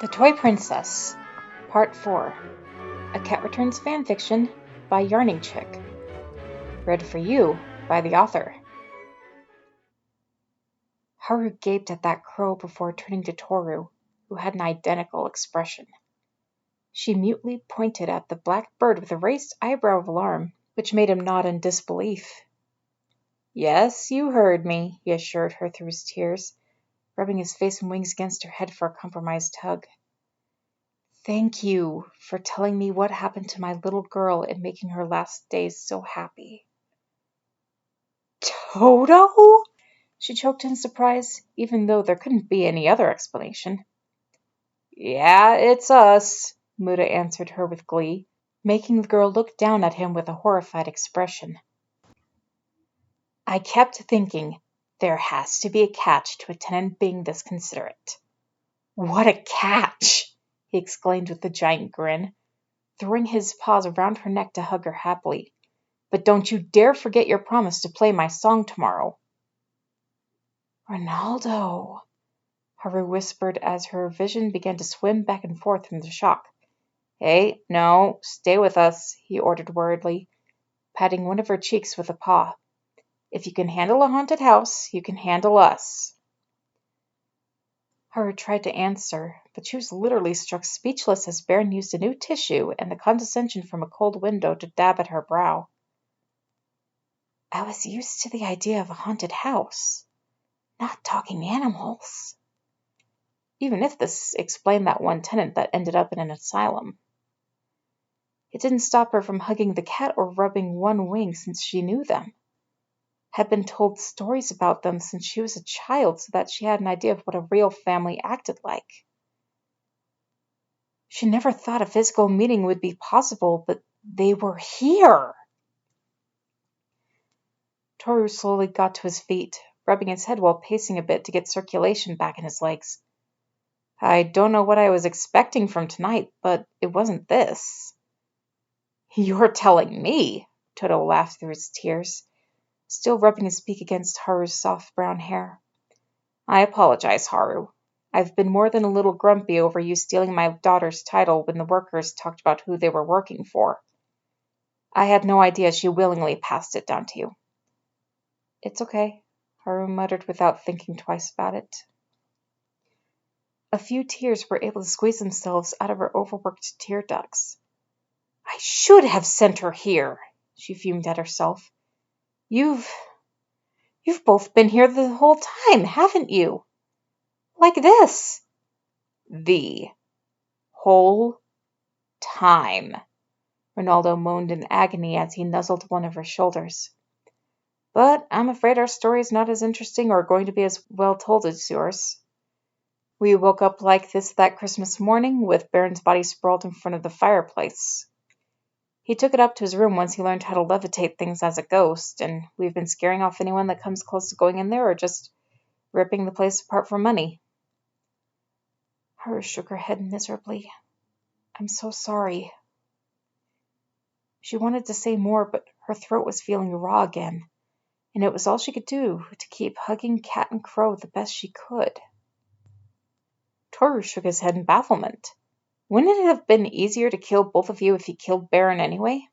The Toy Princess, Part 4, A Cat Returns fanfiction by Yarning Chick. Read for you by the author. Haru gaped at that crow before turning to Tohru, who had an identical expression. She mutely pointed at the black bird with a raised eyebrow of alarm, which made him nod in disbelief. "Yes, you heard me," he assured her through his tears, rubbing his face and wings against her head for a compromised hug. "Thank you for telling me what happened to my little girl and making her last days so happy." "Toto?" she choked in surprise, even though there couldn't be any other explanation. "Yeah, it's us," Muda answered her with glee, making the girl look down at him with a horrified expression. "I kept thinking, there has to be a catch to a tenant being this considerate." "What a catch!" he exclaimed with a giant grin, throwing his paws around her neck to hug her happily. "But don't you dare forget your promise to play my song tomorrow." "Ronaldo," Haru whispered as her vision began to swim back and forth from the shock. "Hey, no, stay with us," he ordered worriedly, patting one of her cheeks with a paw. "If you can handle a haunted house, you can handle us." Haru tried to answer, but she was literally struck speechless as Baron used a new tissue and the condescension from a cold window to dab at her brow. "I was used to the idea of a haunted house, not talking animals." Even if this explained that one tenant that ended up in an asylum. It didn't stop her from hugging the cat or rubbing one wing since she knew them. Had been told stories about them since she was a child so that she had an idea of what a real family acted like. She never thought a physical meeting would be possible, but they were here. Tohru slowly got to his feet, rubbing his head while pacing a bit to get circulation back in his legs. "I don't know what I was expecting from tonight, but it wasn't this." "You're telling me," Toto laughed through his tears, still rubbing his beak against Haru's soft brown hair. "I apologize, Haru. I've been more than a little grumpy over you stealing my daughter's title when the workers talked about who they were working for. I had no idea she willingly passed it down to you." "It's okay," Haru muttered without thinking twice about it. A few tears were able to squeeze themselves out of her overworked tear ducts. "I should have sent her here," she fumed at herself. You've both been here the whole time, haven't you? Like this." "The whole time," Ronaldo moaned in agony as he nuzzled one of her shoulders. "But I'm afraid our story is not as interesting or going to be as well told as yours. We woke up like this that Christmas morning, with Baron's body sprawled in front of the fireplace. He took it up to his room once he learned how to levitate things as a ghost, and we've been scaring off anyone that comes close to going in there or just ripping the place apart for money." Haru shook her head miserably. "I'm so sorry." She wanted to say more, but her throat was feeling raw again, and it was all she could do to keep hugging Cat and Crow the best she could. Tohru shook his head in bafflement. Wouldn't it have been easier to kill both of you if he killed Baron anyway?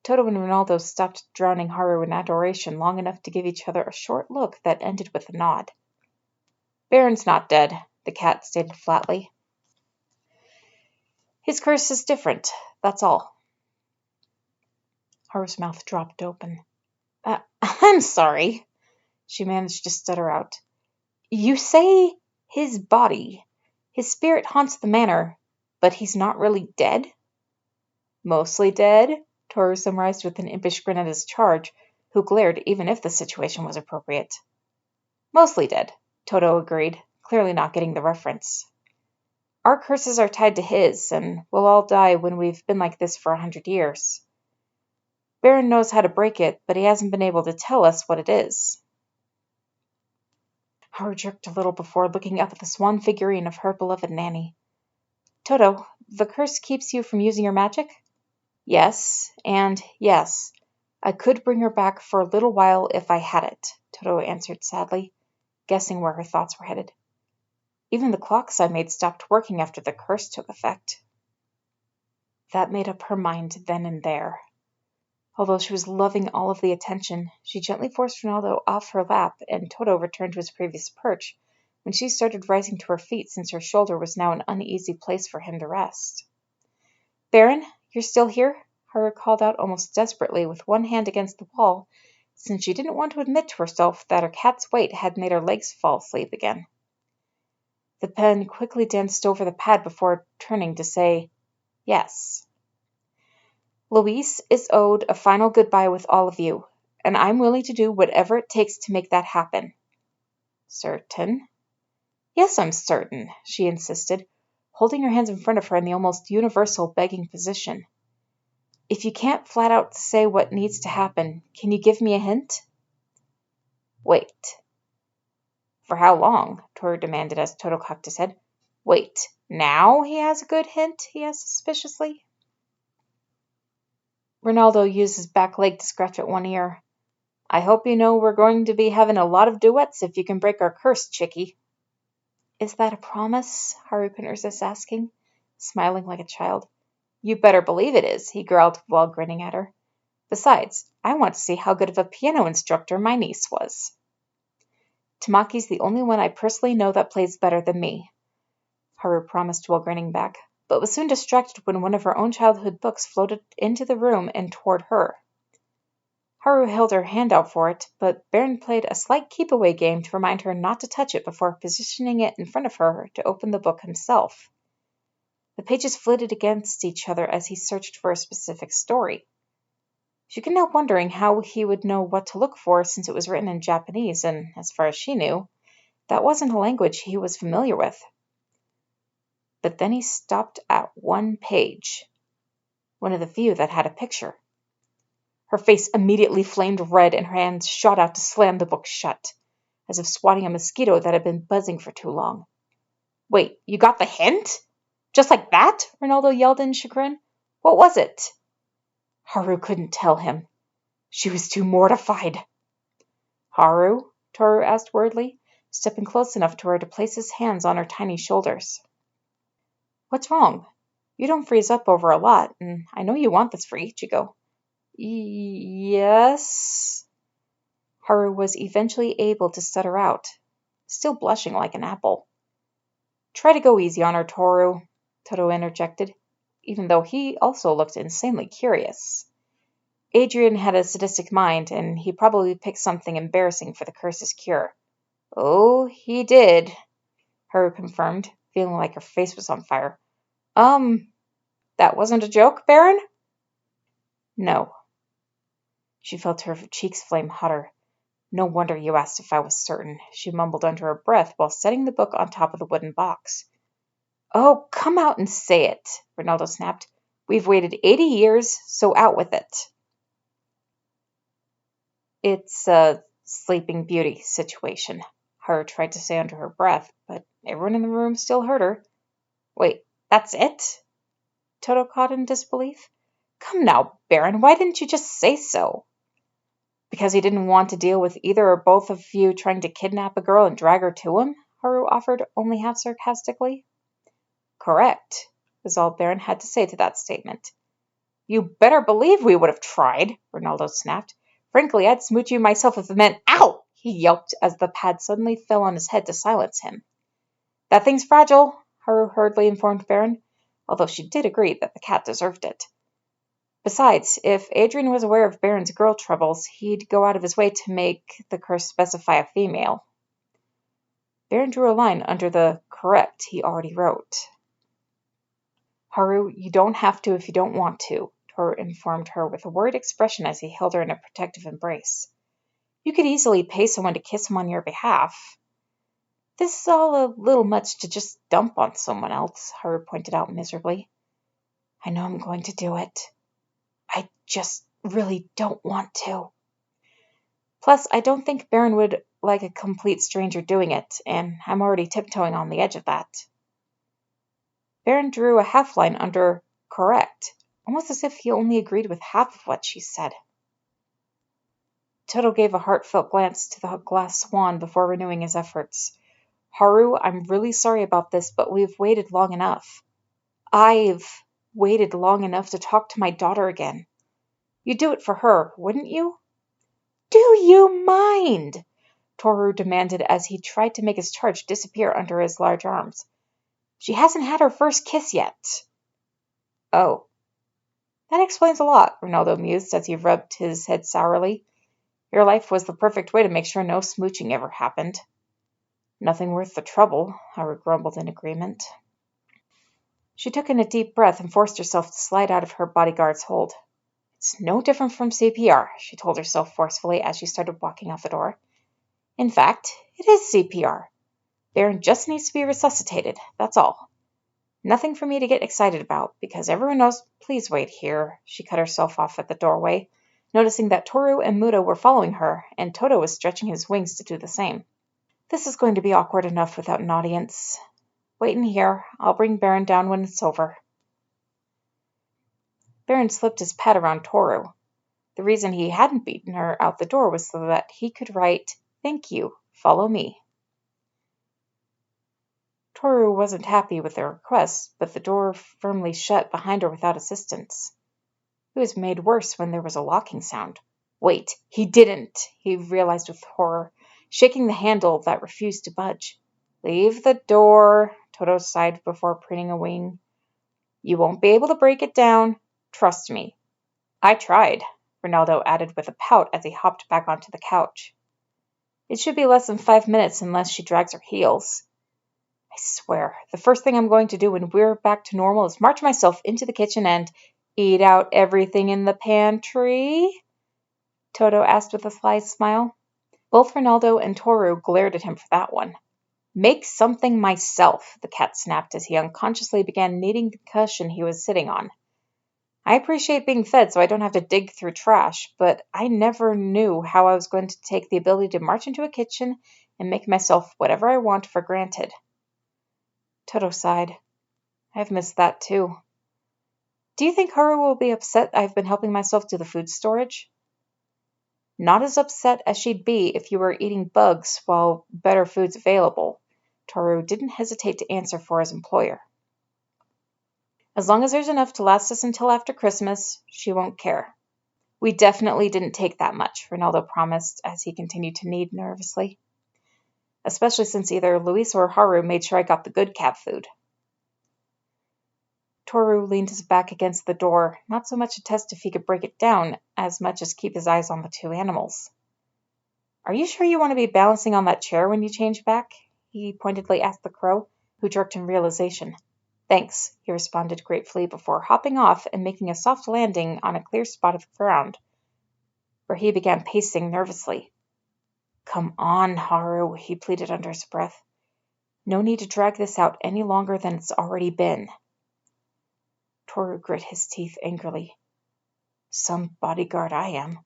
Toto and Ronaldo stopped drowning Haru in adoration long enough to give each other a short look that ended with a nod. "Baron's not dead," the cat stated flatly. "His curse is different, that's all." Haru's mouth dropped open. I'm sorry," she managed to stutter out. "You say his body, his spirit haunts the manor, but he's not really dead?" "Mostly dead," Tohru summarized with an impish grin at his charge, who glared even if the situation was appropriate. "Mostly dead," Toto agreed, clearly not getting the reference. "Our curses are tied to his, and we'll all die when we've been like this for 100 years. Baron knows how to break it, but he hasn't been able to tell us what it is." Haru jerked a little before looking up at the swan figurine of her beloved nanny. "Toto, the curse keeps you from using your magic?" "Yes, and yes. I could bring her back for a little while if I had it," Toto answered sadly, guessing where her thoughts were headed. Even the clocks I made stopped working after the curse took effect. That made up her mind then and there. Although she was loving all of the attention, she gently forced Ronaldo off her lap, and Toto returned to his previous perch when she started rising to her feet, since her shoulder was now an uneasy place for him to rest. "Baron, you're still here?" Haru called out almost desperately, with one hand against the wall, since she didn't want to admit to herself that her cat's weight had made her legs fall asleep again. The pen quickly danced over the pad before turning to say, "Yes." "Luis is owed a final goodbye with all of you, and I'm willing to do whatever it takes to make that happen." "Certain?" "Yes, I'm certain," she insisted, holding her hands in front of her in the almost universal begging position. "If you can't flat out say what needs to happen, can you give me a hint?" "Wait." "For how long?" Tohru demanded as Toto cocked his head. "Wait, now he has a good hint?" he asked suspiciously. Ronaldo used his back leg to scratch at one ear. "I hope you know we're going to be having a lot of duets if you can break our curse, chickie." "Is that a promise?" Haru couldn't resist asking, smiling like a child. "You better believe it is," he growled while grinning at her. "Besides, I want to see how good of a piano instructor my niece was." "Tamaki's the only one I personally know that plays better than me," Haru promised while grinning back, but was soon distracted when one of her own childhood books floated into the room and toward her. Haru held her hand out for it, but Baron played a slight keep-away game to remind her not to touch it before positioning it in front of her to open the book himself. The pages flitted against each other as he searched for a specific story. She couldn't help wondering how he would know what to look for, since it was written in Japanese, and, as far as she knew, that wasn't a language he was familiar with. But then he stopped at one page, one of the few that had a picture. Her face immediately flamed red, and her hands shot out to slam the book shut, as if swatting a mosquito that had been buzzing for too long. "Wait, you got the hint? Just like that?" Ronaldo yelled in chagrin. "What was it?" Haru couldn't tell him. She was too mortified. "Haru?" Tohru asked worriedly, stepping close enough to her to place his hands on her tiny shoulders. "What's wrong? You don't freeze up over a lot, and I know you want this for Ichigo." "Yes?" Haru was eventually able to stutter out, still blushing like an apple. "Try to go easy on her, Tohru," Toto interjected, even though he also looked insanely curious. Adrian had a sadistic mind, and he probably picked something embarrassing for the curse's cure. "Oh, he did," Haru confirmed, feeling like her face was on fire. That wasn't a joke, Baron?" "No." She felt her cheeks flame hotter. "No wonder you asked if I was certain," she mumbled under her breath while setting the book on top of the wooden box. "Oh, come out and say it," Ronaldo snapped. "We've waited 80 years, so out with it." "It's a Sleeping Beauty situation," Haru tried to say under her breath, but everyone in the room still heard her. "Wait, that's it?" Toto caught in disbelief. "Come now, Baron, why didn't you just say so?" "Because he didn't want to deal with either or both of you trying to kidnap a girl and drag her to him?" Haru offered, only half sarcastically. "Correct," was all Baron had to say to that statement. "You better believe we would have tried," Ronaldo snapped. "Frankly, I'd smooch you myself if it meant— Ow!" he yelped as the pad suddenly fell on his head to silence him. "That thing's fragile," Haru hurriedly informed Baron, although she did agree that the cat deserved it. Besides, if Adrian was aware of Baron's girl troubles, he'd go out of his way to make the curse specify a female. Baron drew a line under the "correct" he already wrote. "Haru, you don't have to if you don't want to," Tohru informed her with a worried expression as he held her in a protective embrace. "You could easily pay someone to kiss him on your behalf." "This is all a little much to just dump on someone else," Haru pointed out miserably. "I know I'm going to do it. I just really don't want to. Plus, I don't think Baron would like a complete stranger doing it, and I'm already tiptoeing on the edge of that." Baron drew a half line under "correct," almost as if he only agreed with half of what she said. Toto gave a heartfelt glance to the glass swan before renewing his efforts. Haru, I'm really sorry about this, but we've waited long enough. I've waited long enough to talk to my daughter again. You'd do it for her, wouldn't you? Do you mind? Tohru demanded as he tried to make his charge disappear under his large arms. She hasn't had her first kiss yet. Oh. That explains a lot, Ronaldo mused as he rubbed his head sourly. Your life was the perfect way to make sure no smooching ever happened. Nothing worth the trouble, Haru grumbled in agreement. She took in a deep breath and forced herself to slide out of her bodyguard's hold. It's no different from CPR, she told herself forcefully as she started walking out the door. In fact, it is CPR. Baron just needs to be resuscitated, that's all. Nothing for me to get excited about, because everyone knows. Please wait here. She cut herself off at the doorway, noticing that Tohru and Muda were following her, and Toto was stretching his wings to do the same. This is going to be awkward enough without an audience. Wait in here. I'll bring Baron down when it's over. Baron slipped his pad around Tohru. The reason he hadn't beaten her out the door was so that he could write, "Thank you, follow me." Tohru wasn't happy with the request, but the door firmly shut behind her without assistance. It was made worse when there was a locking sound. Wait, he didn't, he realized with horror, shaking the handle that refused to budge. Leave the door, Toto sighed before preening a wing. You won't be able to break it down. Trust me. I tried, Ronaldo added with a pout as he hopped back onto the couch. It should be less than 5 minutes unless she drags her heels. I swear, the first thing I'm going to do when we're back to normal is march myself into the kitchen and eat out everything in the pantry? Toto asked with a sly smile. Both Ronaldo and Tohru glared at him for that one. Make something myself, the cat snapped as he unconsciously began kneading the cushion he was sitting on. I appreciate being fed so I don't have to dig through trash, but I never knew how I was going to take the ability to march into a kitchen and make myself whatever I want for granted. Toto sighed. I've missed that too. Do you think Haru will be upset I've been helping myself to the food storage? Not as upset as she'd be if you were eating bugs while better food's available. Tohru didn't hesitate to answer for his employer. As long as there's enough to last us until after Christmas, she won't care. We definitely didn't take that much, Ronaldo promised as he continued to knead nervously. Especially since either Luis or Haru made sure I got the good cat food. Tohru leaned his back against the door, not so much to test if he could break it down, as much as keep his eyes on the two animals. Are you sure you want to be balancing on that chair when you change back? He pointedly asked the crow, who jerked in realization. Thanks, he responded gratefully before hopping off and making a soft landing on a clear spot of ground, where he began pacing nervously. Come on, Haru, he pleaded under his breath. No need to drag this out any longer than it's already been. Tohru grit his teeth angrily. Some bodyguard I am.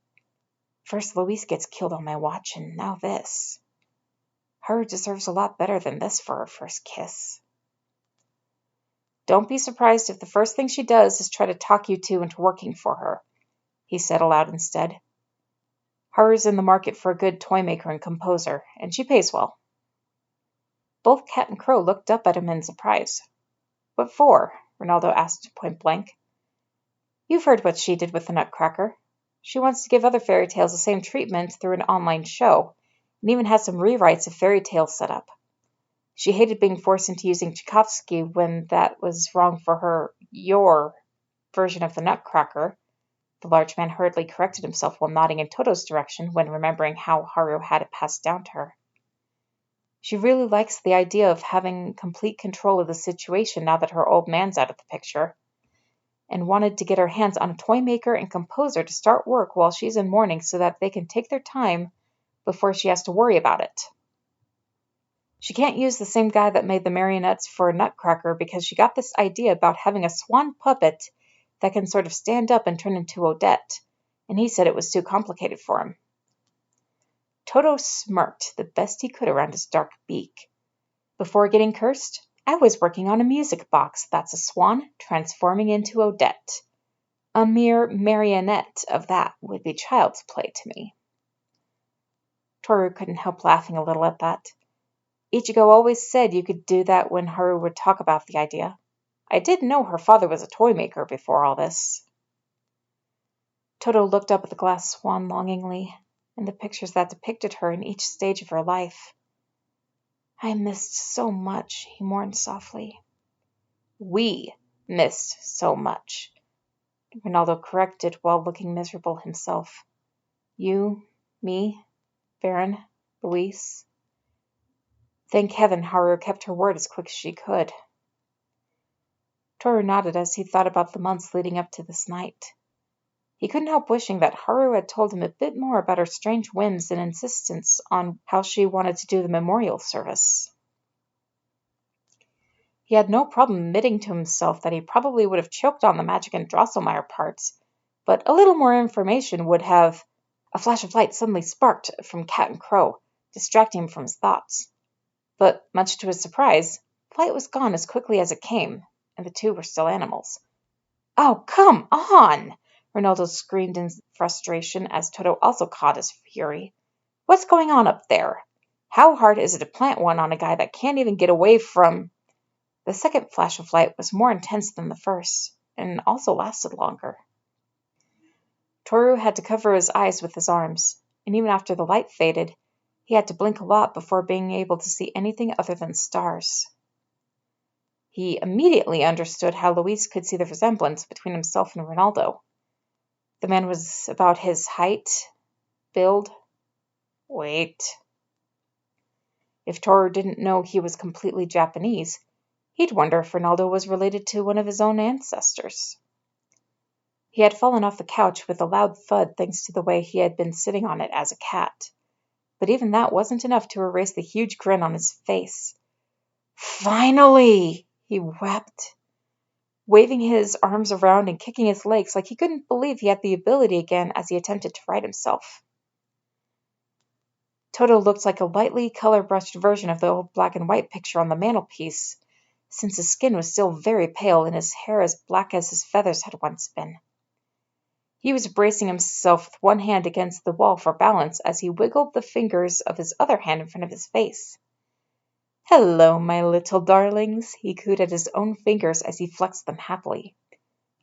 First Luis gets killed on my watch, and now this. Haru deserves a lot better than this for her first kiss. Don't be surprised if the first thing she does is try to talk you two into working for her, he said aloud instead. Haru's in the market for a good toy maker and composer, and she pays well. Both Cat and Crow looked up at him in surprise. What for? Ronaldo asked point blank. You've heard what she did with the Nutcracker. She wants to give other fairy tales the same treatment through an online show, and even has some rewrites of fairy tales set up. She hated being forced into using Tchaikovsky when that was wrong for her, your version of the Nutcracker. The large man hurriedly corrected himself while nodding in Toto's direction when remembering how Haru had it passed down to her. She really likes the idea of having complete control of the situation now that her old man's out of the picture, and wanted to get her hands on a toy maker and composer to start work while she's in mourning so that they can take their time before she has to worry about it. She can't use the same guy that made the marionettes for Nutcracker because she got this idea about having a swan puppet that can sort of stand up and turn into Odette, and he said it was too complicated for him. Toto smirked the best he could around his dark beak. Before getting cursed, I was working on a music box that's a swan transforming into Odette. A mere marionette of that would be child's play to me. Tohru couldn't help laughing a little at that. Ichigo always said you could do that when Haru would talk about the idea. I did know her father was a toy maker before all this. Toto looked up at the glass swan longingly, and the pictures that depicted her in each stage of her life. I missed so much, he mourned softly. We missed so much, Ronaldo corrected while looking miserable himself. You, me, Baron, Luis. Thank heaven Haru kept her word as quick as she could. Tohru nodded as he thought about the months leading up to this night. He couldn't help wishing that Haru had told him a bit more about her strange whims and insistence on how she wanted to do the memorial service. He had no problem admitting to himself that he probably would have choked on the magic and Drosselmeyer parts, but a little more information would have... A flash of light suddenly sparked from Cat and Crow, distracting him from his thoughts. But, much to his surprise, the light was gone as quickly as it came, and the two were still animals. Oh, come on! Ronaldo screamed in frustration as Toto also caught his fury. What's going on up there? How hard is it to plant one on a guy that can't even get away from... The second flash of light was more intense than the first, and also lasted longer. Tohru had to cover his eyes with his arms, and even after the light faded, he had to blink a lot before being able to see anything other than stars. He immediately understood how Luis could see the resemblance between himself and Ronaldo. The man was about his height, build. Wait. If Tohru didn't know he was completely Japanese, he'd wonder if Ronaldo was related to one of his own ancestors. He had fallen off the couch with a loud thud thanks to the way he had been sitting on it as a cat. But even that wasn't enough to erase the huge grin on his face. Finally! He wept, waving his arms around and kicking his legs like he couldn't believe he had the ability again as he attempted to right himself. Toto looked like a lightly color-brushed version of the old black and white picture on the mantelpiece, since his skin was still very pale and his hair as black as his feathers had once been. He was bracing himself with one hand against the wall for balance as he wiggled the fingers of his other hand in front of his face. Hello, my little darlings, he cooed at his own fingers as he flexed them happily.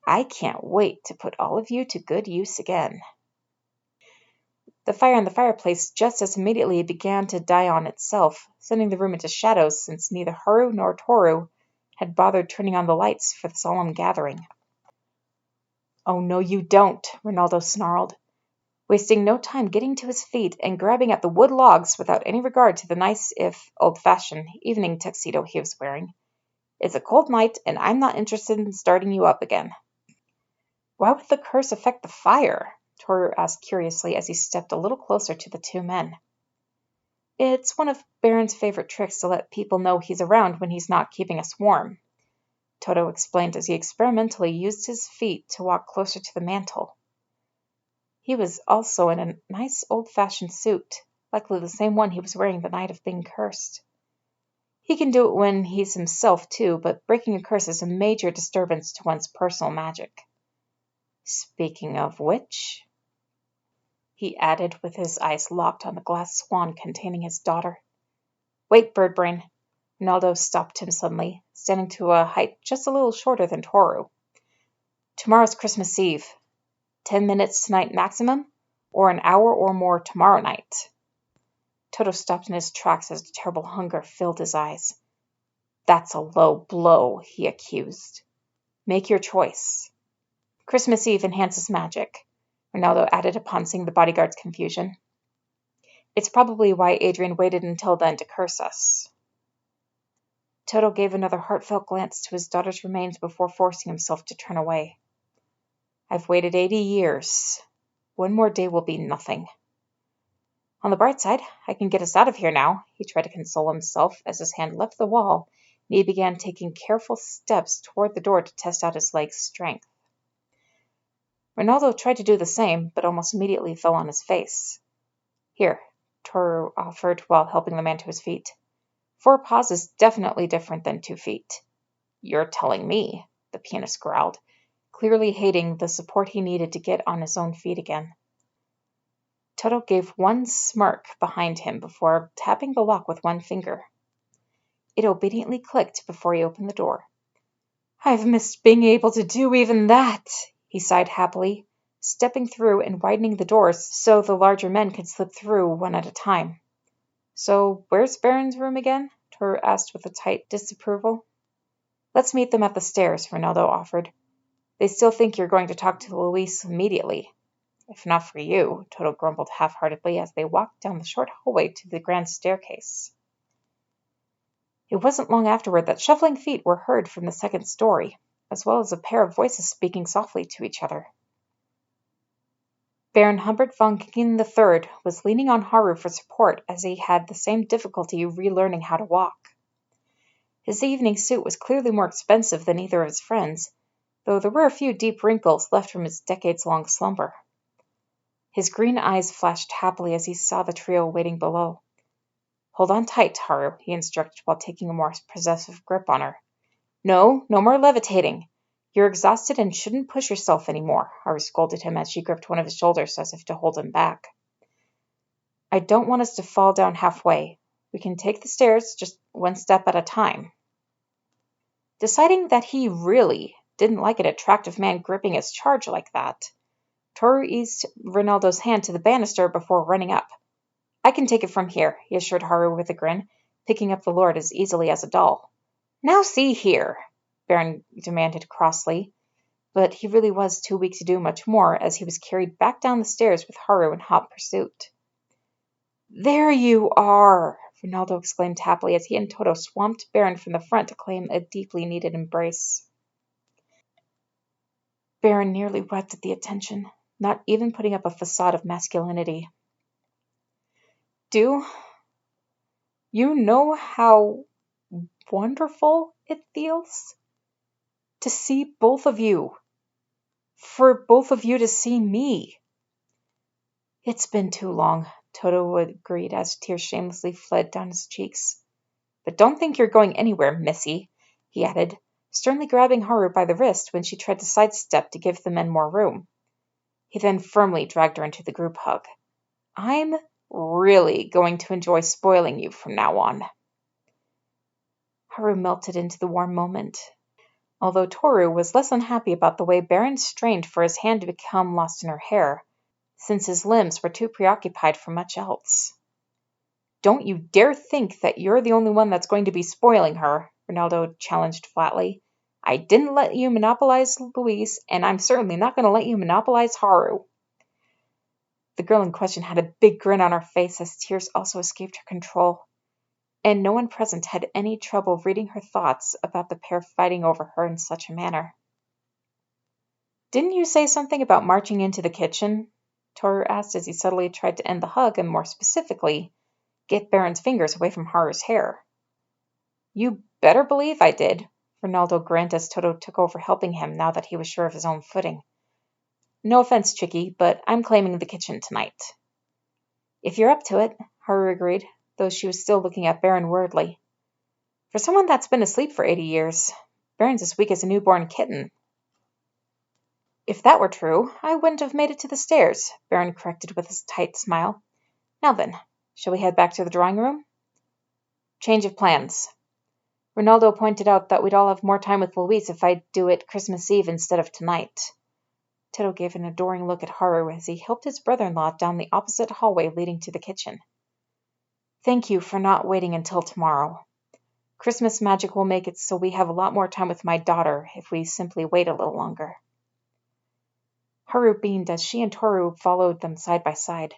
I can't wait to put all of you to good use again. The fire in the fireplace just as immediately began to die on itself, sending the room into shadows since neither Haru nor Tohru had bothered turning on the lights for the solemn gathering. Oh, no, you don't, Ronaldo snarled, wasting no time getting to his feet and grabbing at the wood logs without any regard to the nice, if old-fashioned, evening tuxedo he was wearing. It's a cold night, and I'm not interested in starting you up again. Why would the curse affect the fire? Tohru asked curiously as he stepped a little closer to the two men. It's one of Baron's favorite tricks to let people know he's around when he's not keeping us warm, Toto explained as he experimentally used his feet to walk closer to the mantel. He was also in a nice old-fashioned suit, likely the same one he was wearing the night of being cursed. He can do it when he's himself, too, but breaking a curse is a major disturbance to one's personal magic. Speaking of which, he added with his eyes locked on the glass swan containing his daughter. Wait, Birdbrain. Ronaldo stopped him suddenly, standing to a height just a little shorter than Tohru. Tomorrow's Christmas Eve. 10 minutes tonight maximum, or an hour or more tomorrow night. Toto stopped in his tracks as terrible hunger filled his eyes. That's a low blow, he accused. Make your choice. Christmas Eve enhances magic, Ronaldo added upon seeing the bodyguard's confusion. It's probably why Adrian waited until then to curse us. Toto gave another heartfelt glance to his daughter's remains before forcing himself to turn away. I've waited 80 years. One more day will be nothing. On the bright side, I can get us out of here now, he tried to console himself as his hand left the wall and he began taking careful steps toward the door to test out his leg's strength. Ronaldo tried to do the same, but almost immediately fell on his face. Here, Tohru offered while helping the man to his feet. 4 paws is definitely different than 2 feet. You're telling me, the pianist growled, clearly hating the support he needed to get on his own feet again. Toto gave one smirk behind him before tapping the lock with one finger. It obediently clicked before he opened the door. I've missed being able to do even that, he sighed happily, stepping through and widening the doors so the larger men could slip through one at a time. So, where's Baron's room again? Tohru asked with a tight disapproval. Let's meet them at the stairs, Ronaldo offered. They still think you're going to talk to Luis immediately. If not for you, Tohru grumbled half-heartedly as they walked down the short hallway to the grand staircase. It wasn't long afterward that shuffling feet were heard from the second story, as well as a pair of voices speaking softly to each other. Baron Humbert von King III was leaning on Haru for support as he had the same difficulty relearning how to walk. His evening suit was clearly more expensive than either of his friends, though there were a few deep wrinkles left from his decades-long slumber. His green eyes flashed happily as he saw the trio waiting below. Hold on tight, Haru, he instructed while taking a more possessive grip on her. No more levitating. You're exhausted and shouldn't push yourself any more, Haru scolded him as she gripped one of his shoulders as if to hold him back. I don't want us to fall down halfway. We can take the stairs just one step at a time. Deciding that he really didn't like an attractive man gripping his charge like that, Tohru eased Ronaldo's hand to the banister before running up. I can take it from here, he assured Haru with a grin, picking up the lord as easily as a doll. Now see here, Baron demanded crossly, but he really was too weak to do much more as he was carried back down the stairs with Haru in hot pursuit. There you are, Ronaldo exclaimed happily as he and Toto swamped Baron from the front to claim a deeply needed embrace. Baron nearly wept at the attention, not even putting up a facade of masculinity. Do you know how wonderful it feels to see both of you? For both of you to see me. It's been too long, Toto agreed as tears shamelessly fled down his cheeks. But don't think you're going anywhere, missy, he added, sternly grabbing Haru by the wrist when she tried to sidestep to give the men more room. He then firmly dragged her into the group hug. I'm really going to enjoy spoiling you from now on. Haru melted into the warm moment, although Tohru was less unhappy about the way Baron strained for his hand to become lost in her hair, since his limbs were too preoccupied for much else. Don't you dare think that you're the only one that's going to be spoiling her, Ronaldo challenged flatly. I didn't let you monopolize Luis, and I'm certainly not going to let you monopolize Haru. The girl in question had a big grin on her face as tears also escaped her control, and no one present had any trouble reading her thoughts about the pair fighting over her in such a manner. Didn't you say something about marching into the kitchen? Tohru asked as he subtly tried to end the hug and, more specifically, get Baron's fingers away from Haru's hair. You better believe I did, Ronaldo grinned as Toto took over helping him now that he was sure of his own footing. No offense, Chicky, but I'm claiming the kitchen tonight. If you're up to it, Haru agreed, though she was still looking at Baron worriedly. For someone that's been asleep for 80 years, Baron's as weak as a newborn kitten. If that were true, I wouldn't have made it to the stairs, Baron corrected with a tight smile. Now then, shall we head back to the drawing room? Change of plans. Ronaldo pointed out that we'd all have more time with Luis if I do it Christmas Eve instead of tonight. Toto gave an adoring look at Haru as he helped his brother-in-law down the opposite hallway leading to the kitchen. Thank you for not waiting until tomorrow. Christmas magic will make it so we have a lot more time with my daughter if we simply wait a little longer. Haru beamed as she and Tohru followed them side by side.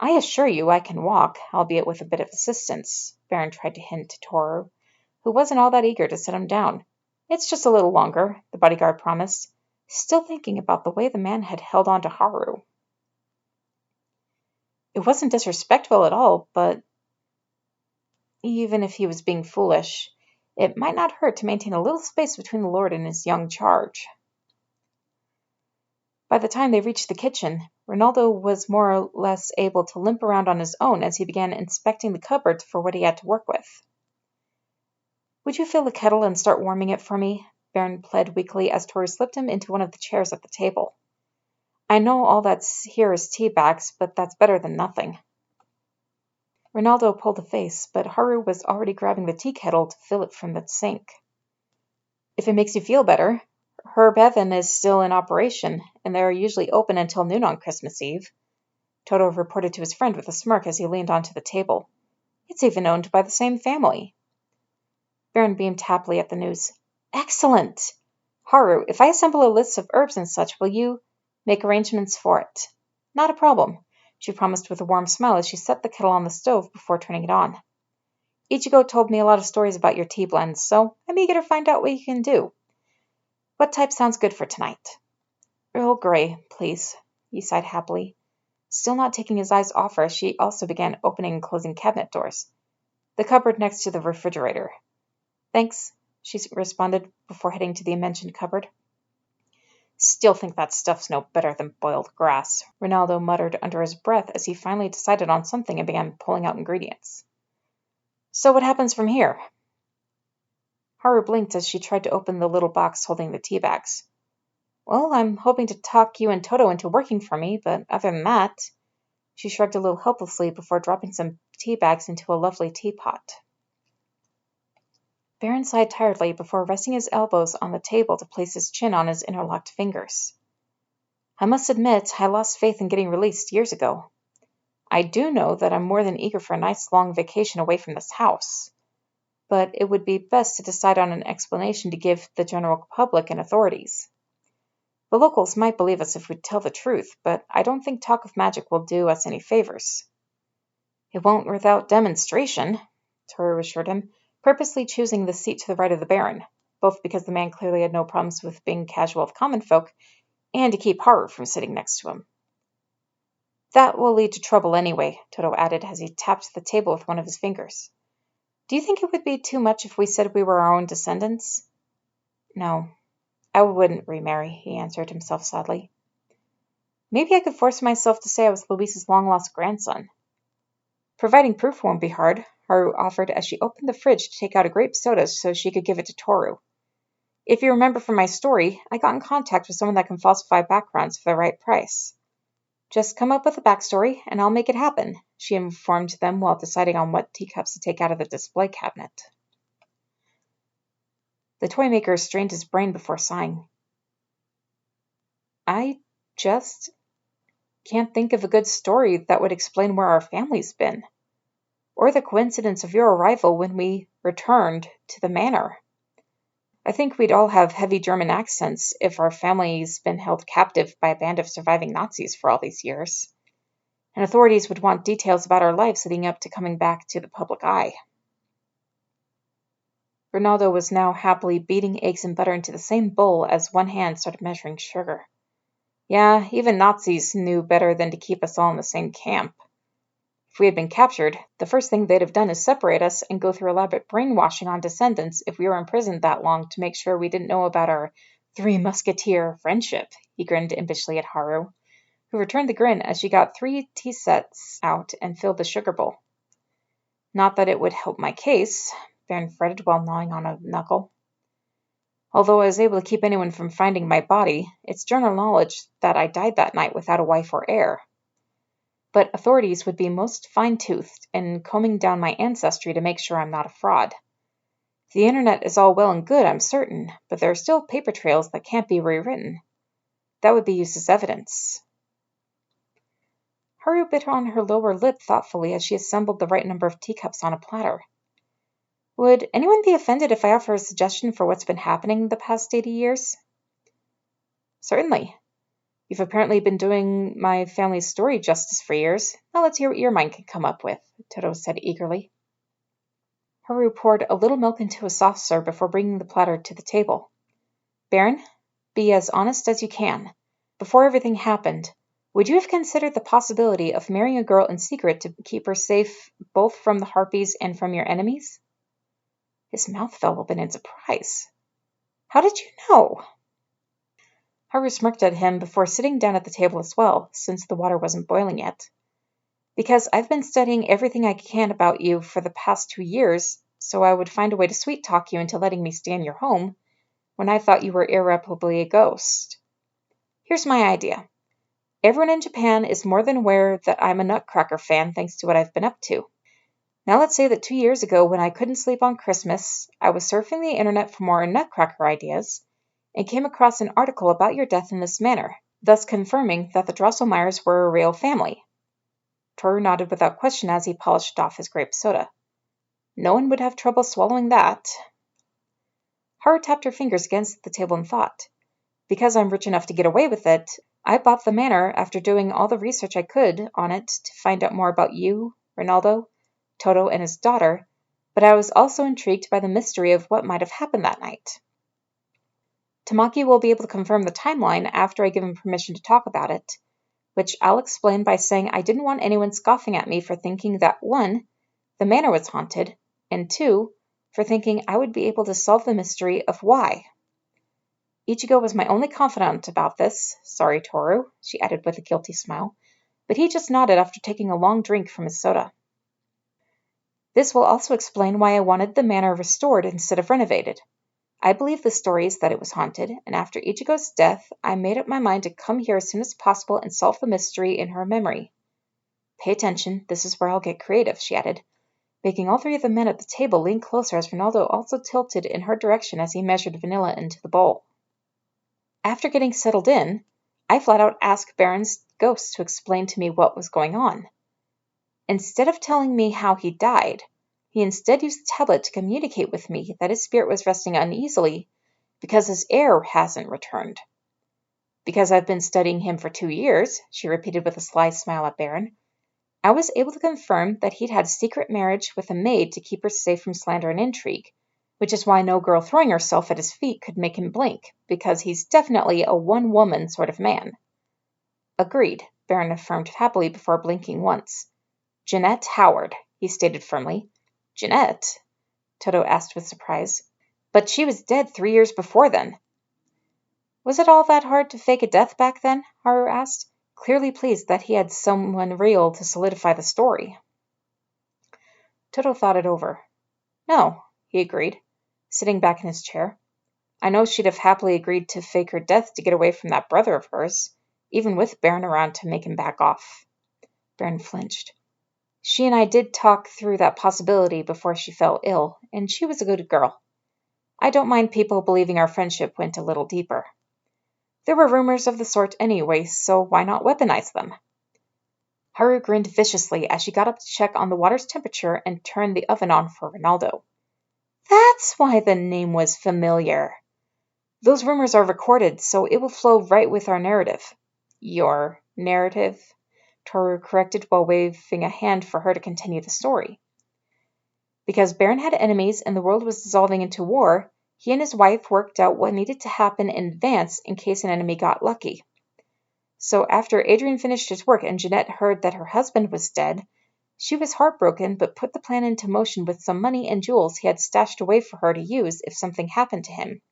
I assure you I can walk, albeit with a bit of assistance, Baron tried to hint to Tohru, who wasn't all that eager to set him down. It's just a little longer, the bodyguard promised, still thinking about the way the man had held on to Haru. It wasn't disrespectful at all, but even if he was being foolish, it might not hurt to maintain a little space between the lord and his young charge. By the time they reached the kitchen, Ronaldo was more or less able to limp around on his own as he began inspecting the cupboards for what he had to work with. Would you fill the kettle and start warming it for me? Baron pled weakly as Tohru slipped him into one of the chairs at the table. I know all that's here is tea bags, but that's better than nothing. Ronaldo pulled a face, but Haru was already grabbing the tea kettle to fill it from the sink. If it makes you feel better, Herb Evan is still in operation, and they are usually open until noon on Christmas Eve, Toto reported to his friend with a smirk as he leaned onto the table. It's even owned by the same family. Baron beamed happily at the news. Excellent! Haru, if I assemble a list of herbs and such, will you make arrangements for it? Not a problem, she promised with a warm smile as she set the kettle on the stove before turning it on. Ichigo told me a lot of stories about your tea blends, so I'm eager to find out what you can do. What type sounds good for tonight? Earl Grey, please, he sighed happily, still not taking his eyes off her as she also began opening and closing cabinet doors. The cupboard next to the refrigerator. Thanks, she responded before heading to the mentioned cupboard. Still think that stuff's no better than boiled grass, Ronaldo muttered under his breath as he finally decided on something and began pulling out ingredients. So what happens from here? Haru blinked as she tried to open the little box holding the tea bags. Well, I'm hoping to talk you and Toto into working for me, but other than that, she shrugged a little helplessly before dropping some tea bags into a lovely teapot. Baron sighed tiredly before resting his elbows on the table to place his chin on his interlocked fingers. I must admit, I lost faith in getting released years ago. I do know that I'm more than eager for a nice long vacation away from this house, but it would be best to decide on an explanation to give the general public and authorities. The locals might believe us if we tell the truth, but I don't think talk of magic will do us any favors. It won't without demonstration, Tohru assured him, purposely choosing the seat to the right of the Baron, both because the man clearly had no problems with being casual with common folk, and to keep Haru from sitting next to him. That will lead to trouble anyway, Toto added as he tapped the table with one of his fingers. Do you think it would be too much if we said we were our own descendants? No, I wouldn't remarry, he answered himself sadly. Maybe I could force myself to say I was Luis's long-lost grandson. Providing proof won't be hard, Haru offered as she opened the fridge to take out a grape soda so she could give it to Tohru. If you remember from my story, I got in contact with someone that can falsify backgrounds for the right price. Just come up with a backstory, and I'll make it happen, she informed them while deciding on what teacups to take out of the display cabinet. The toy maker strained his brain before sighing. I just can't think of a good story that would explain where our family's been, or the coincidence of your arrival when we returned to the manor. I think we'd all have heavy German accents if our family's been held captive by a band of surviving Nazis for all these years, and authorities would want details about our lives leading up to coming back to the public eye. Ronaldo was now happily beating eggs and butter into the same bowl as one hand started measuring sugar. Yeah, even Nazis knew better than to keep us all in the same camp. If we had been captured, the first thing they'd have done is separate us and go through elaborate brainwashing on descendants if we were imprisoned that long to make sure we didn't know about our Three Musketeer friendship, he grinned impishly at Haru, who returned the grin as she got 3 tea sets out and filled the sugar bowl. Not that it would help my case, Baron fretted while gnawing on a knuckle. Although I was able to keep anyone from finding my body, it's general knowledge that I died that night without a wife or heir. But authorities would be most fine-toothed in combing down my ancestry to make sure I'm not a fraud. The internet is all well and good, I'm certain, but there are still paper trails that can't be rewritten. That would be used as evidence. Haru bit on her lower lip thoughtfully as she assembled the right number of teacups on a platter. Would anyone be offended if I offer a suggestion for what's been happening the past 80 years? Certainly. You've apparently been doing my family's story justice for years. Now let's hear what your mind can come up with, Toto said eagerly. Haru poured a little milk into a saucer before bringing the platter to the table. Baron, be as honest as you can. Before everything happened, would you have considered the possibility of marrying a girl in secret to keep her safe both from the harpies and from your enemies? His mouth fell open in surprise. How did you know? Haru smirked at him before sitting down at the table as well, since the water wasn't boiling yet. Because I've been studying everything I can about you for the past 2 years, so I would find a way to sweet-talk you into letting me stay in your home when I thought you were irreparably a ghost. Here's my idea. Everyone in Japan is more than aware that I'm a Nutcracker fan thanks to what I've been up to. Now let's say that 2 years ago, when I couldn't sleep on Christmas, I was surfing the internet for more nutcracker ideas, and came across an article about your death in this manner, thus confirming that the Drosselmeyers were a real family. Tohru nodded without question as he polished off his grape soda. No one would have trouble swallowing that. Haru tapped her fingers against the table and thought. Because I'm rich enough to get away with it, I bought the manor after doing all the research I could on it to find out more about you, Ronaldo, Toto, and his daughter, but I was also intrigued by the mystery of what might have happened that night. Tamaki will be able to confirm the timeline after I give him permission to talk about it, which I'll explain by saying I didn't want anyone scoffing at me for thinking that 1, the manor was haunted, and 2, for thinking I would be able to solve the mystery of why. Ichigo was my only confidant about this. Sorry, Tohru, she added with a guilty smile, but he just nodded after taking a long drink from his soda. This will also explain why I wanted the manor restored instead of renovated. I believe the story is that it was haunted, and after Ichigo's death, I made up my mind to come here as soon as possible and solve the mystery in her memory. Pay attention, this is where I'll get creative, she added, making all 3 of the men at the table lean closer as Ronaldo also tilted in her direction as he measured vanilla into the bowl. After getting settled in, I flat out asked Baron's ghost to explain to me what was going on. Instead of telling me how he died, he instead used the tablet to communicate with me that his spirit was resting uneasily because his heir hasn't returned. Because I've been studying him for 2 years, she repeated with a sly smile at Baron, I was able to confirm that he'd had a secret marriage with a maid to keep her safe from slander and intrigue, which is why no girl throwing herself at his feet could make him blink, because he's definitely a one-woman sort of man. Agreed, Baron affirmed happily before blinking once. Jeanette Howard, he stated firmly. Jeanette? Toto asked with surprise. But she was dead 3 years before then. Was it all that hard to fake a death back then? Haru asked, clearly pleased that he had someone real to solidify the story. Toto thought it over. No, he agreed, sitting back in his chair. I know she'd have happily agreed to fake her death to get away from that brother of hers, even with Baron around to make him back off. Baron flinched. She and I did talk through that possibility before she fell ill, and she was a good girl. I don't mind people believing our friendship went a little deeper. There were rumors of the sort anyway, so why not weaponize them? Haru grinned viciously as she got up to check on the water's temperature and turned the oven on for Ronaldo. That's why the name was familiar. Those rumors are recorded, so it will flow right with our narrative. Your narrative? Tohru corrected while waving a hand for her to continue the story. Because Baron had enemies and the world was dissolving into war, he and his wife worked out what needed to happen in advance in case an enemy got lucky. So after Adrian finished his work and Jeanette heard that her husband was dead, she was heartbroken but put the plan into motion with some money and jewels he had stashed away for her to use if something happened to him.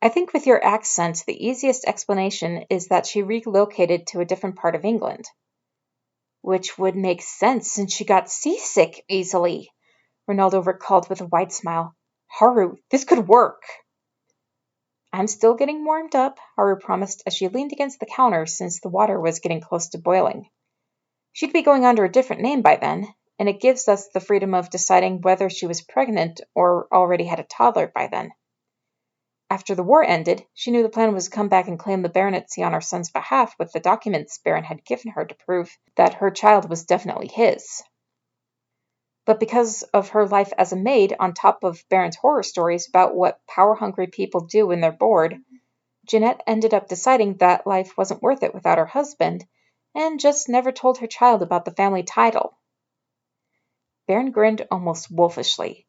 I think with your accent, the easiest explanation is that she relocated to a different part of England. Which would make sense since she got seasick easily, Ronaldo recalled with a wide smile. Haru, this could work. I'm still getting warmed up, Haru promised as she leaned against the counter since the water was getting close to boiling. She'd be going under a different name by then, and it gives us the freedom of deciding whether she was pregnant or already had a toddler by then. After the war ended, she knew the plan was to come back and claim the baronetcy on her son's behalf with the documents Baron had given her to prove that her child was definitely his. But because of her life as a maid, on top of Baron's horror stories about what power-hungry people do when they're bored, Jeanette ended up deciding that life wasn't worth it without her husband, and just never told her child about the family title. Baron grinned almost wolfishly.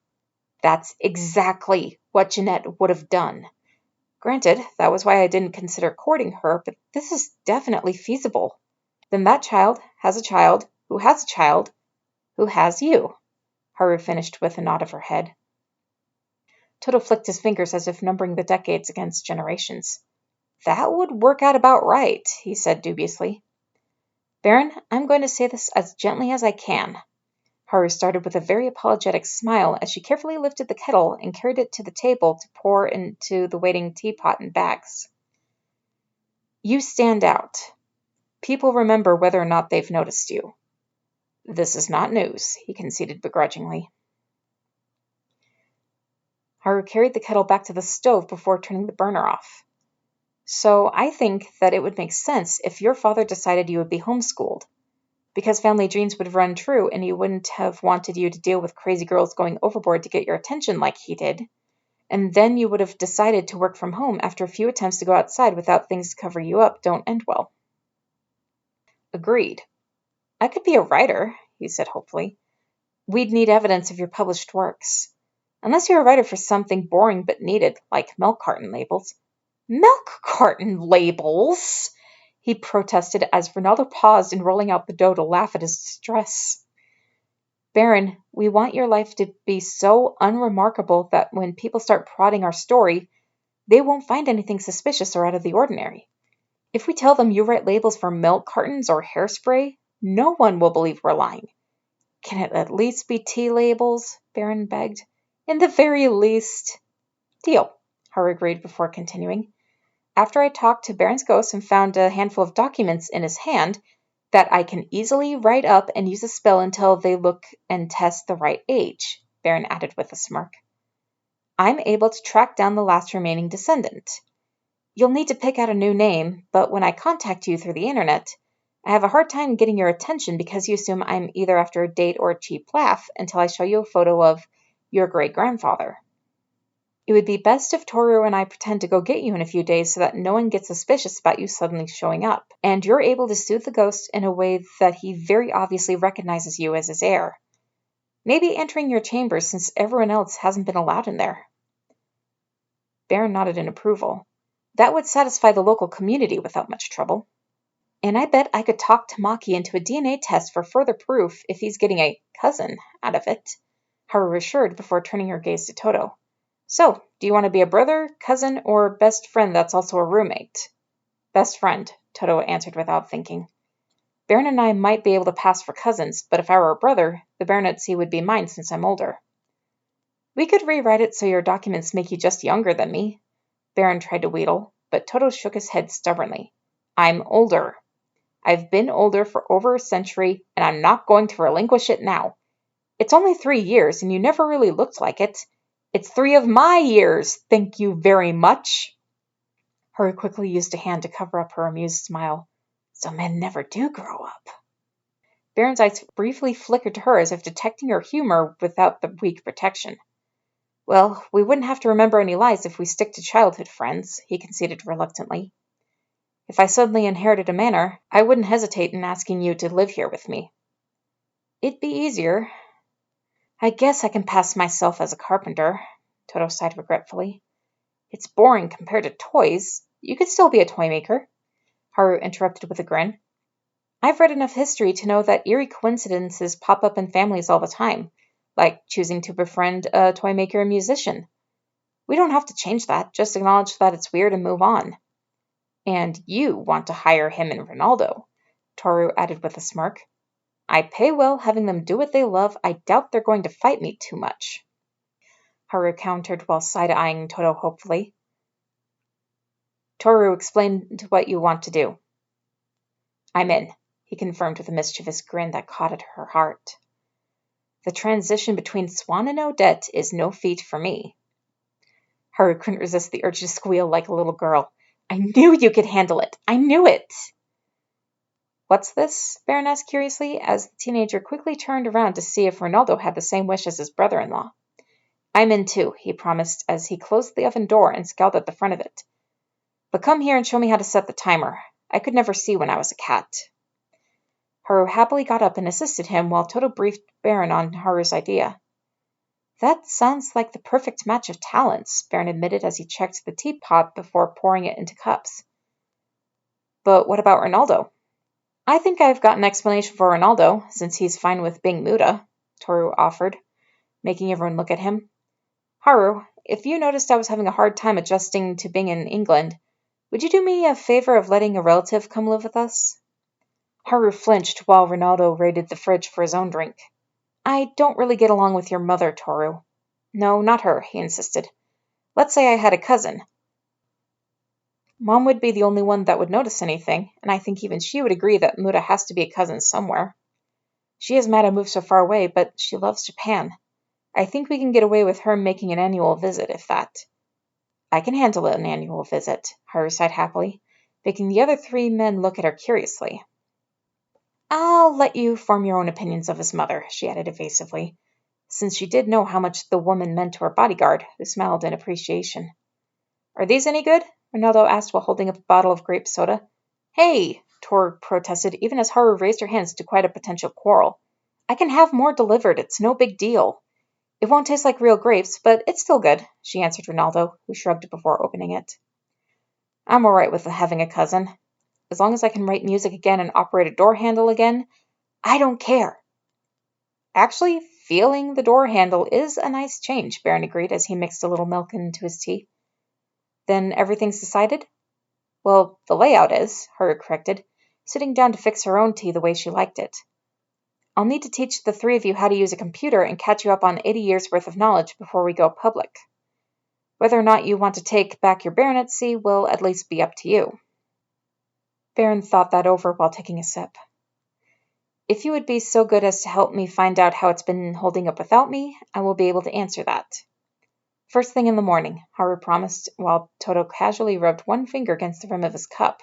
That's exactly what Jeanette would have done. Granted, that was why I didn't consider courting her, but this is definitely feasible. Then that child has a child who has a child who has you, Haru finished with a nod of her head. Toto flicked his fingers as if numbering the decades against generations. That would work out about right, he said dubiously. Baron, I'm going to say this as gently as I can. Haru started with a very apologetic smile as she carefully lifted the kettle and carried it to the table to pour into the waiting teapot and bags. You stand out. People remember whether or not they've noticed you. This is not news, he conceded begrudgingly. Haru carried the kettle back to the stove before turning the burner off. So I think that it would make sense if your father decided you would be homeschooled, because family dreams would run true and he wouldn't have wanted you to deal with crazy girls going overboard to get your attention like he did. And then you would have decided to work from home after a few attempts to go outside without things to cover you up don't end well. Agreed. I could be a writer, he said hopefully. We'd need evidence of your published works. Unless you're a writer for something boring but needed, like milk carton labels. Milk carton labels? He protested as Ronaldo paused in rolling out the dough to laugh at his distress. Baron, we want your life to be so unremarkable that when people start prodding our story, they won't find anything suspicious or out of the ordinary. If we tell them you write labels for milk cartons or hairspray, no one will believe we're lying. Can it at least be tea labels? Baron begged. In the very least. Deal, Haru agreed before continuing. After I talked to Baron's ghost and found a handful of documents in his hand that I can easily write up and use a spell until they look and test the right age, Baron added with a smirk. I'm able to track down the last remaining descendant. You'll need to pick out a new name, but when I contact you through the internet, I have a hard time getting your attention because you assume I'm either after a date or a cheap laugh until I show you a photo of your great-grandfather. It would be best if Tohru and I pretend to go get you in a few days so that no one gets suspicious about you suddenly showing up, and you're able to soothe the ghost in a way that he very obviously recognizes you as his heir. Maybe entering your chambers since everyone else hasn't been allowed in there. Baron nodded in approval. That would satisfy the local community without much trouble. And I bet I could talk Tamaki into a DNA test for further proof if he's getting a cousin out of it, Haru assured before turning her gaze to Toto. So, do you want to be a brother, cousin, or best friend that's also a roommate? Best friend, Toto answered without thinking. Baron and I might be able to pass for cousins, but if I were a brother, the baronetcy would be mine since I'm older. We could rewrite it so your documents make you just younger than me. Baron tried to wheedle, but Toto shook his head stubbornly. I'm older. I've been older for over a century, and I'm not going to relinquish it now. It's only 3 years, and you never really looked like it. It's 3 of my years, thank you very much. Haru quickly used a hand to cover up her amused smile. So men never do grow up. Baron's eyes briefly flickered to her as if detecting her humor without the weak protection. Well, we wouldn't have to remember any lies if we stick to childhood friends, he conceded reluctantly. If I suddenly inherited a manor, I wouldn't hesitate in asking you to live here with me. It'd be easier. I guess I can pass myself as a carpenter, Toto sighed regretfully. It's boring compared to toys. You could still be a toy maker, Haru interrupted with a grin. I've read enough history to know that eerie coincidences pop up in families all the time, like choosing to befriend a toy maker and musician. We don't have to change that, just acknowledge that it's weird and move on. And you want to hire him and Ronaldo, Tohru added with a smirk. I pay well having them do what they love. I doubt they're going to fight me too much. Haru countered while side-eyeing Toto hopefully. Tohru, explain what you want to do. I'm in, he confirmed with a mischievous grin that caught at her heart. The transition between Swan and Odette is no feat for me. Haru couldn't resist the urge to squeal like a little girl. I knew you could handle it. I knew it. What's this? Baron asked curiously, as the teenager quickly turned around to see if Ronaldo had the same wish as his brother-in-law. I'm in too, he promised as he closed the oven door and scowled at the front of it. But come here and show me how to set the timer. I could never see when I was a cat. Haru happily got up and assisted him while Toto briefed Baron on Haru's idea. That sounds like the perfect match of talents, Baron admitted as he checked the teapot before pouring it into cups. But what about Ronaldo? I think I've got an explanation for Ronaldo, since he's fine with being Muda, Tohru offered, making everyone look at him. Haru, if you noticed I was having a hard time adjusting to being in England, would you do me a favor of letting a relative come live with us? Haru flinched while Ronaldo raided the fridge for his own drink. I don't really get along with your mother, Tohru. No, not her, he insisted. Let's say I had a cousin. Mom would be the only one that would notice anything, and I think even she would agree that Muda has to be a cousin somewhere. She is mad I moved so far away, but she loves Japan. I think we can get away with her making an annual visit, if that. I can handle an annual visit, Haru sighed happily, making the other 3 men look at her curiously. I'll let you form your own opinions of his mother, she added evasively, since she did know how much the woman meant to her bodyguard, who smiled in appreciation. Are these any good? Ronaldo asked while holding up a bottle of grape soda. Hey, Tohru protested, even as Haru raised her hands to quiet a potential quarrel. I can have more delivered, it's no big deal. It won't taste like real grapes, but it's still good, she answered Ronaldo, who shrugged before opening it. I'm alright with having a cousin. As long as I can write music again and operate a door handle again, I don't care. Actually, feeling the door handle is a nice change, Baron agreed as he mixed a little milk into his tea. Then everything's decided? Well, the layout is, Haru corrected, sitting down to fix her own tea the way she liked it. I'll need to teach the 3 of you how to use a computer and catch you up on 80 years' worth of knowledge before we go public. Whether or not you want to take back your baronetcy will at least be up to you. Baron thought that over while taking a sip. If you would be so good as to help me find out how it's been holding up without me, I will be able to answer that. First thing in the morning, Haru promised, while Toto casually rubbed one finger against the rim of his cup.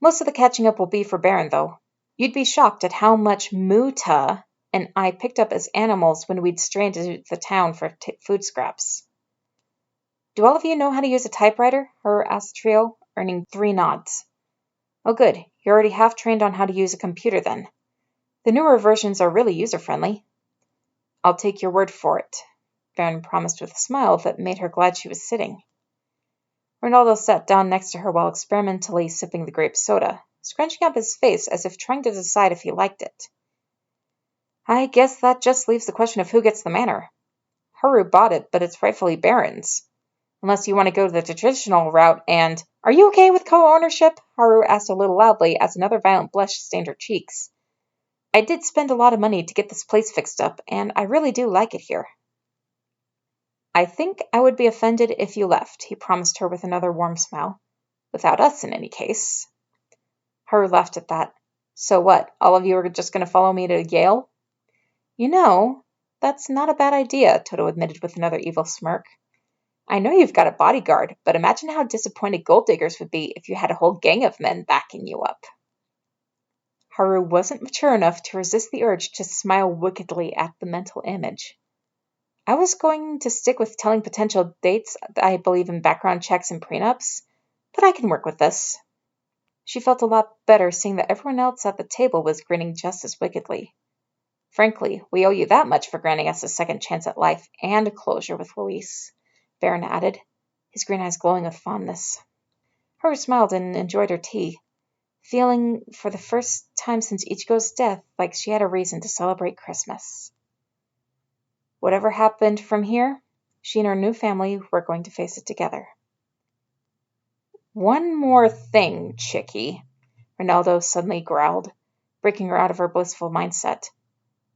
Most of the catching up will be for Baron, though. You'd be shocked at how much Muta and I picked up as animals when we'd stray into the town for food scraps. Do all of you know how to use a typewriter? Haru asked the trio, earning 3 nods. Oh good, you're already half trained on how to use a computer then. The newer versions are really user-friendly. I'll take your word for it, Baron promised with a smile that made her glad she was sitting. Ronaldo sat down next to her while experimentally sipping the grape soda, scrunching up his face as if trying to decide if he liked it. I guess that just leaves the question of who gets the manor. Haru bought it, but it's rightfully Baron's. Unless you want to go the traditional route and... Are you okay with co-ownership? Haru asked a little loudly as another violent blush stained her cheeks. I did spend a lot of money to get this place fixed up, and I really do like it here. I think I would be offended if you left, he promised her with another warm smile. Without us, in any case. Haru laughed at that. So what, all of you are just going to follow me to Yale? You know, that's not a bad idea, Toto admitted with another evil smirk. I know you've got a bodyguard, but imagine how disappointed gold diggers would be if you had a whole gang of men backing you up. Haru wasn't mature enough to resist the urge to smile wickedly at the mental image. I was going to stick with telling potential dates that I believe in background checks and prenups, but I can work with this. She felt a lot better seeing that everyone else at the table was grinning just as wickedly. Frankly, we owe you that much for granting us a second chance at life and a closure with Luis, Baron added, his green eyes glowing with fondness. Haru smiled and enjoyed her tea, feeling for the first time since Ichigo's death like she had a reason to celebrate Christmas. Whatever happened from here, she and her new family were going to face it together. One more thing, chickie, Ronaldo suddenly growled, breaking her out of her blissful mindset.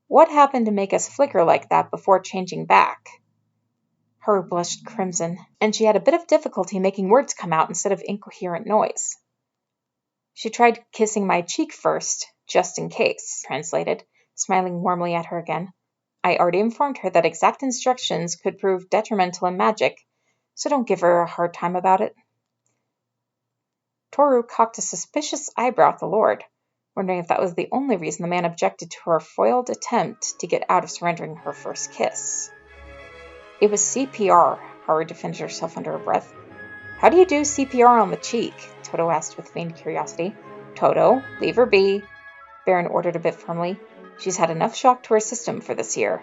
What happened to make us flicker like that before changing back? Haru blushed crimson, and she had a bit of difficulty making words come out instead of incoherent noise. She tried kissing my cheek first, just in case, translated, smiling warmly at her again. I already informed her that exact instructions could prove detrimental in magic, so don't give her a hard time about it. Tohru cocked a suspicious eyebrow at the Lord, wondering if that was the only reason the man objected to her foiled attempt to get out of surrendering her first kiss. It was CPR, Haru defended herself under her breath. How do you do CPR on the cheek? Toto asked with feigned curiosity. Toto, leave her be, Baron ordered a bit firmly. She's had enough shock to her system for this year.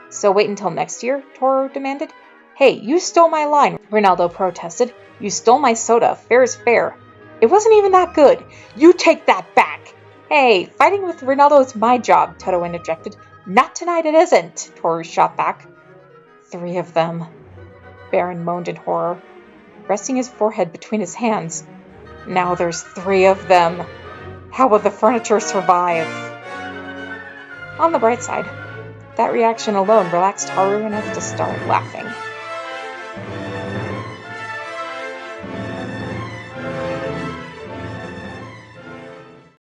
So wait until next year? Tohru demanded. Hey, you stole my line, Ronaldo protested. You stole my soda. Fair is fair. It wasn't even that good. You take that back. Hey, fighting with Ronaldo is my job, Toto interjected. Not tonight it isn't, Tohru shot back. 3 of them, Baron moaned in horror, resting his forehead between his hands. Now there's 3 of them. How will the furniture survive? On the bright side, that reaction alone relaxed Haru enough to start laughing.